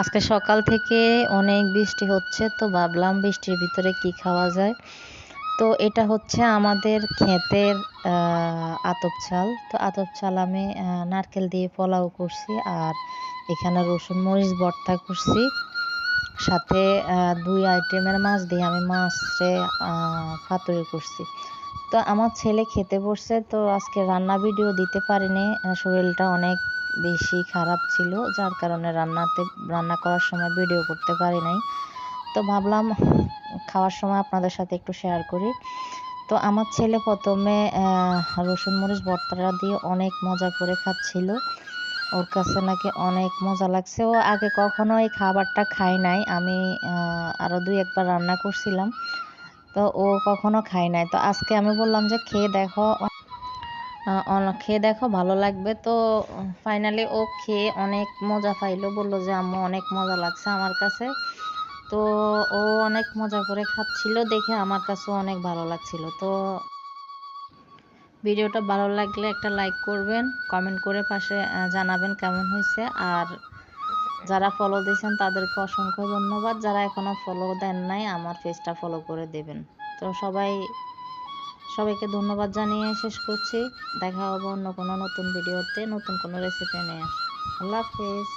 আজকে সকাল থেকে অনেক বৃষ্টি হচ্ছে, তো ভাবলাম বৃষ্টির ভিতরে কি খাওয়া যায়। তো এটা হচ্ছে আমাদের ক্ষেতের আতপ চাল। তো আতপ চাল আমি নারকেল দিয়ে পোলাও করছি, আর এখানে রসুন মরিচ ভর্তা করছি। সাথে 2 আইটেমের মাছ দিয়ে আমি মাছে পাতুরি করছি। তো আমার ছেলে খেতে বসছে, তো আজকে রান্না ভিডিও দিতে পারিনি, শরীরটা অনেক বেশি খারাপ ছিল, যার কারণে রান্না করার সময় ভিডিও করতে পারি নাই। তো ভাবলাম খাওয়ার সময় আপনাদের সাথে একটু শেয়ার করি। তো আমার ছেলে প্রথমে রসুন মরিচ ভর্তাটা দিয়ে অনেক মজা করে খাচ্ছিল। ওর কাছে নাকি অনেক মজা লাগছে। ও আগে কখনো এই খাবারটা খায় নাই। আমি আরও 2-1 বার রান্না করছিলাম, তো ও কখনো খায় নাই। তো আজকে আমি বললাম যে খেয়ে দেখো ভালো লাগবে। তো ফাইনালি ও খেয়ে অনেক মজা পাইলো, বললো যে আম্মু অনেক মজা লাগছে আমার কাছে। তো ও অনেক মজা করে খাচ্ছিল দেখে আমার কাছেও অনেক ভালো লাগছিল। তো ভিডিওটা ভালো লাগলে একটা লাইক করবেন, কমেন্ট করে পাশে জানাবেন কেমন হয়েছে। আর যারা ফলো দিয়েছেন তাদেরকে অসংখ্য ধন্যবাদ। যারা এখনো ফলো দেন নাই আমার পেজটা ফলো করে দেবেন। তো সবাইকে ধন্যবাদ জানিয়ে শেষ করছি। দেখা হবে অন্য কোনো নতুন ভিডিওতে, নতুন কোনো রেসিপি নিয়ে। আল্লাহ হাফেজ।